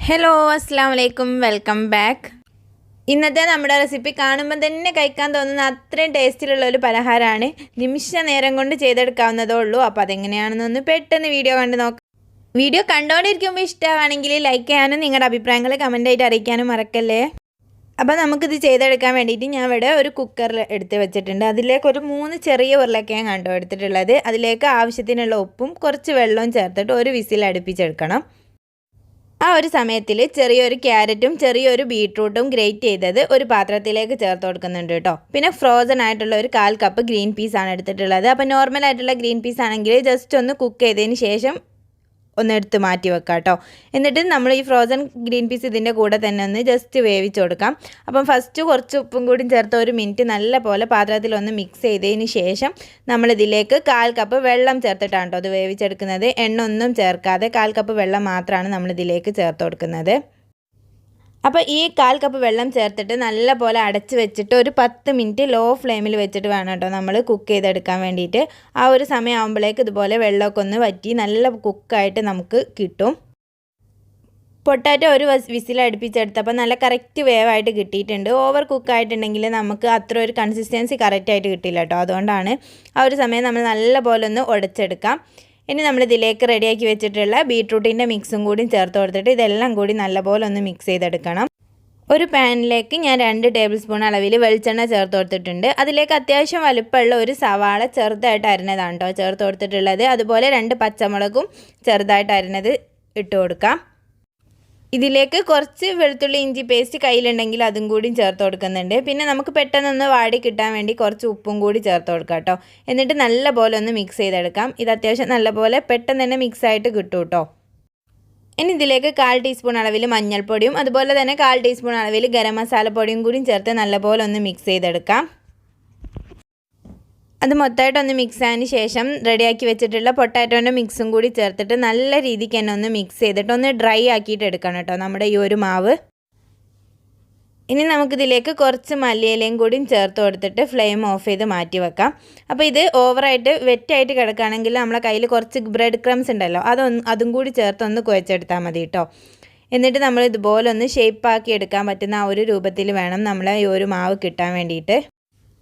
Hello അസ്സാം വലൈക്കും welcome back. ഇന്നത്തെ നമ്മുടെ റെസിപ്പി കാണുമ്പോൾ തന്നെ കഴിക്കാൻ തോന്നുന്ന അത്രയും ടേസ്റ്റിലുള്ള ഒരു പലഹാരമാണ്. നിമിഷ നേരം കൊണ്ട് ചെയ്തെടുക്കാവുന്നതേ ഉള്ളൂ. അപ്പോൾ അതെങ്ങനെയാണെന്നൊന്ന് പെട്ടെന്ന് വീഡിയോ കണ്ട് നോക്കാം. വീഡിയോ കണ്ടുകൊണ്ടിരിക്കുമ്പോൾ ഇഷ്ടമാണെങ്കിൽ ലൈക്ക് ചെയ്യാനും നിങ്ങളുടെ അഭിപ്രായങ്ങൾ കമൻ്റായിട്ട് അറിയിക്കാനും മറക്കല്ലേ. അപ്പോൾ നമുക്കിത് ചെയ്തെടുക്കാൻ വേണ്ടിയിട്ട് ഞാൻ ഇവിടെ ഒരു കുക്കറിൽ എടുത്ത് വെച്ചിട്ടുണ്ട്. അതിലേക്ക് ഒരു 3 ചെറിയ ഉരുളക്കിഴങ്ങ് കണ്ടോ എടുത്തിട്ടുള്ളത്. അതിലേക്ക് ആവശ്യത്തിനുള്ള ഉപ്പും കുറച്ച് വെള്ളവും ചേർത്തിട്ട് ഒരു വിസിൽ അടുപ്പിച്ചെടുക്കണം. ആ ഒരു സമയത്തിൽ ചെറിയൊരു ക്യാരറ്റും ചെറിയൊരു ബീട്രൂട്ടും ഗ്രേറ്റ് ചെയ്തത് ഒരു പാത്രത്തിലേക്ക് ചേർത്ത് കൊടുക്കുന്നുണ്ട് കേട്ടോ. പിന്നെ ഫ്രോസൺ ആയിട്ടുള്ള ഒരു 1/4 കപ്പ് ഗ്രീൻ പീസാണ് എടുത്തിട്ടുള്ളത്. അപ്പോൾ നോർമൽ ആയിട്ടുള്ള ഗ്രീൻ പീസ് ആണെങ്കിൽ ജസ്റ്റ് ഒന്ന് കുക്ക് ചെയ്തതിന് ശേഷം ഒന്ന് എടുത്ത് മാറ്റി വെക്കാം കേട്ടോ. എന്നിട്ട് നമ്മൾ ഈ ഫ്രോസൺ ഗ്രീൻ പീസ് ഇതിൻ്റെ കൂടെ തന്നെ ഒന്ന് ജസ്റ്റ് വേവിച്ച് കൊടുക്കാം. അപ്പം ഫസ്റ്റ് കുറച്ച് ഉപ്പും കൂടി ചേർത്ത് 1 മിനിറ്റ് നല്ല പോലെ പാത്രത്തിലൊന്ന് മിക്സ് ചെയ്തതിന് ശേഷം നമ്മളിതിലേക്ക് 1/4 കപ്പ് വെള്ളം ചേർത്തിട്ടാണ് കേട്ടോ അത് വേവിച്ചെടുക്കുന്നത്. എണ്ണ ഒന്നും ചേർക്കാതെ 1/4 കപ്പ് വെള്ളം മാത്രമാണ് നമ്മളിതിലേക്ക് ചേർത്ത് കൊടുക്കുന്നത്. അപ്പോൾ ഈ 1/4 കപ്പ് വെള്ളം ചേർത്തിട്ട് നല്ല പോലെ അടച്ച് വെച്ചിട്ട് ഒരു 10 മിനിറ്റ് ലോ ഫ്ലെയിമിൽ വെച്ചിട്ട് വേണം കേട്ടോ നമ്മൾ കുക്ക് ചെയ്തെടുക്കാൻ വേണ്ടിയിട്ട്. ആ ഒരു സമയം ആകുമ്പോഴേക്ക് ഇതുപോലെ വെള്ളമൊക്കെ ഒന്ന് വറ്റി നല്ല കുക്കായിട്ട് നമുക്ക് കിട്ടും. പൊട്ടാറ്റോ ഒരു വിസിൽ അടുപ്പിച്ചെടുത്തപ്പോൾ നല്ല കറക്റ്റ് വേവായിട്ട് കിട്ടിയിട്ടുണ്ട്. ഓവർ കുക്കായിട്ടുണ്ടെങ്കിൽ നമുക്ക് അത്ര ഒരു കൺസിസ്റ്റൻസി കറക്റ്റായിട്ട് കിട്ടില്ല കേട്ടോ. അതുകൊണ്ടാണ് ആ ഒരു സമയം നമ്മൾ നല്ല പോലെ ഒന്ന് ഉടച്ചെടുക്കാം. ഇനി നമ്മളിതിലേക്ക് റെഡിയാക്കി വെച്ചിട്ടുള്ള ബീട്രൂട്ടിൻ്റെ മിക്സും കൂടി ചേർത്ത് കൊടുത്തിട്ട് ഇതെല്ലാം കൂടി നല്ലപോലെ ഒന്ന് മിക്സ് ചെയ്തെടുക്കണം. ഒരു പാനിലേക്ക് ഞാൻ 2 ടേബിൾ സ്പൂൺ അളവിൽ വെളിച്ചെണ്ണ ചേർത്ത് കൊടുത്തിട്ടുണ്ട്. അതിലേക്ക് അത്യാവശ്യം വലുപ്പമുള്ള ഒരു സവാള ചെറുതായിട്ട് അരിഞ്ഞതാണ് കേട്ടോ ചേർത്ത് കൊടുത്തിട്ടുള്ളത്. അതുപോലെ 2 പച്ചമുളകും ചെറുതായിട്ട് അരിഞ്ഞത് ഇട്ട് കൊടുക്കാം. ഇതിലേക്ക് കുറച്ച് വെളുത്തുള്ളി ഇഞ്ചി പേസ്റ്റ് കയ്യിലുണ്ടെങ്കിൽ അതും കൂടി ചേർത്ത് കൊടുക്കുന്നുണ്ട്. പിന്നെ നമുക്ക് പെട്ടെന്നൊന്ന് വാടി കിട്ടാൻ വേണ്ടി കുറച്ച് ഉപ്പും കൂടി ചേർത്ത് കൊടുക്കാം കേട്ടോ. എന്നിട്ട് നല്ല പോലെ ഒന്ന് മിക്സ് ചെയ്തെടുക്കാം. ഇത് അത്യാവശ്യം നല്ലപോലെ പെട്ടെന്ന് തന്നെ മിക്സായിട്ട് കിട്ടും കേട്ടോ. ഇനി ഇതിലേക്ക് 1/4 ടീസ്പൂൺ അളവിൽ മഞ്ഞൾപ്പൊടിയും അതുപോലെ തന്നെ 1/4 ടീസ്പൂൺ അളവിൽ ഗരം മസാലപ്പൊടിയും കൂടി ചേർത്ത് നല്ലപോലെ ഒന്ന് മിക്സ് ചെയ്തെടുക്കാം. അത് മൊത്തമായിട്ടൊന്ന് മിക്സ് ആയതിന് ശേഷം റെഡിയാക്കി വെച്ചിട്ടുള്ള പൊട്ടാറ്റോൻ്റെ മിക്സും കൂടി ചേർത്തിട്ട് നല്ല രീതിക്ക് തന്നെ ഒന്ന് മിക്സ് ചെയ്തിട്ട് ഒന്ന് ഡ്രൈ ആക്കിയിട്ട് എടുക്കണം കേട്ടോ നമ്മുടെ ഈ ഒരു മാവ്. ഇനി നമുക്കിതിലേക്ക് കുറച്ച് മല്ലിയിലയും കൂടി ചേർത്ത് കൊടുത്തിട്ട് ഫ്ലെയിം ഓഫ് ചെയ്ത് മാറ്റി വെക്കാം. അപ്പോൾ ഇത് ഓവറായിട്ട് വെറ്റായിട്ട് കിടക്കുകയാണെങ്കിൽ നമ്മളെ കയ്യിൽ കുറച്ച് ബ്രെഡ് ക്രംസ് ഉണ്ടല്ലോ അതും കൂടി ചേർത്തൊന്ന് കുഴച്ചെടുത്താൽ മതി കേട്ടോ. എന്നിട്ട് നമ്മൾ ഇതുപോലെ ഒന്ന് ഷേപ്പാക്കി എടുക്കാൻ പറ്റുന്ന ആ ഒരു രൂപത്തിൽ വേണം നമ്മളെ ഈ ഒരു മാവ് കിട്ടാൻ വേണ്ടിയിട്ട്.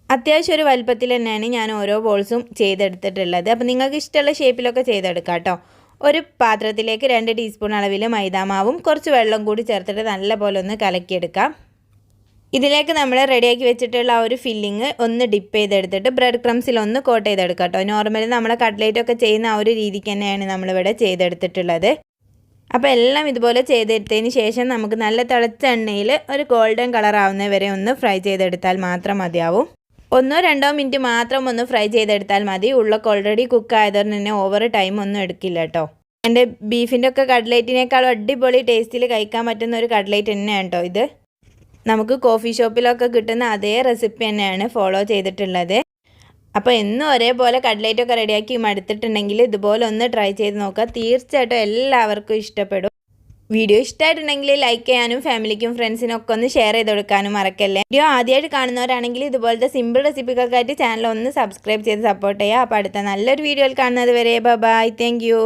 അത്യാവശ്യം ഒരു വലുപ്പത്തിൽ തന്നെയാണ് ഞാൻ ഓരോ ബോൾസും ചെയ്തെടുത്തിട്ടുള്ളത്. അപ്പോൾ നിങ്ങൾക്ക് ഇഷ്ടമുള്ള ഷേപ്പിലൊക്കെ ചെയ്തെടുക്കാം കേട്ടോ. ഒരു പാത്രത്തിലേക്ക് 2 ടീസ്പൂൺ അളവിൽ മൈദാമാവും കുറച്ച് വെള്ളം കൂടി ചേർത്തിട്ട് നല്ല പോലെ ഒന്ന് കലക്കിയെടുക്കാം. ഇതിലേക്ക് നമ്മൾ റെഡിയാക്കി വെച്ചിട്ടുള്ള ആ ഒരു ഫില്ലിങ് ഒന്ന് ഡിപ്പ് ചെയ്തെടുത്തിട്ട് ബ്രെഡ് ക്രംസിൽ ഒന്ന് കോട്ട് ചെയ്തെടുക്കാം കേട്ടോ. നോർമലി നമ്മളെ കട്ട്ലേറ്റൊക്കെ ചെയ്യുന്ന ആ ഒരു രീതിക്ക് തന്നെയാണ് നമ്മളിവിടെ ചെയ്തെടുത്തിട്ടുള്ളത്. അപ്പോൾ എല്ലാം ഇതുപോലെ ചെയ്തെടുത്തതിന് ശേഷം നമുക്ക് നല്ല തിളച്ച എണ്ണയിൽ ഒരു ഗോൾഡൻ കളർ ആവുന്നത് വരെ ഒന്ന് ഫ്രൈ ചെയ്തെടുത്താൽ മാത്രം മതിയാവും. 1-2 മിനിറ്റ് മാത്രം ഒന്ന് ഫ്രൈ ചെയ്തെടുത്താൽ മതി. ഉള്ളൊക്കെ ഓൾറെഡി കുക്ക് ആയതുകൊണ്ട് തന്നെ ഓവർ ടൈം ഒന്നും എടുക്കില്ല കേട്ടോ. എൻ്റെ ബീഫിൻ്റെ ഒക്കെ കട്ട്ലേറ്റിനേക്കാളും അടിപൊളി ടേസ്റ്റിൽ കഴിക്കാൻ പറ്റുന്ന ഒരു കട്ട്ലേറ്റ് തന്നെയാണ് കേട്ടോ ഇത്. നമുക്ക് കോഫി ഷോപ്പിലൊക്കെ കിട്ടുന്ന അതേ റെസിപ്പി തന്നെയാണ് ഫോളോ ചെയ്തിട്ടുള്ളത്. അപ്പോൾ എന്നും ഒരേപോലെ കട്ട്ലേറ്റൊക്കെ റെഡിയാക്കി മടുത്തിട്ടുണ്ടെങ്കിൽ ഇതുപോലെ ഒന്ന് ട്രൈ ചെയ്ത് നോക്കുക. തീർച്ചയായിട്ടും എല്ലാവർക്കും ഇഷ്ടപ്പെടും. വീഡിയോ ഇഷ്ടമായിട്ടുണ്ടെങ്കിൽ ലൈക്ക് ചെയ്യാനും ഫാമിലിക്കും ഫ്രണ്ട്സിനും ഒക്കെ ഒന്ന് ഷെയർ ചെയ്ത് കൊടുക്കാനും മറക്കല്ലേ. വീഡിയോ ആദ്യമായിട്ട് കാണുന്നവരാണെങ്കിൽ ഇതുപോലത്തെ സിമ്പിൾ റെസിപ്പികൾക്കായിട്ട് ചാനൽ ഒന്ന് സബ്സ്ക്രൈബ് ചെയ്ത് സപ്പോർട്ട് ചെയ്യുക. അപ്പോൾ അടുത്ത നല്ലൊരു വീഡിയോയിൽ കാണുന്നത് വരെ ബൈ. Thank you.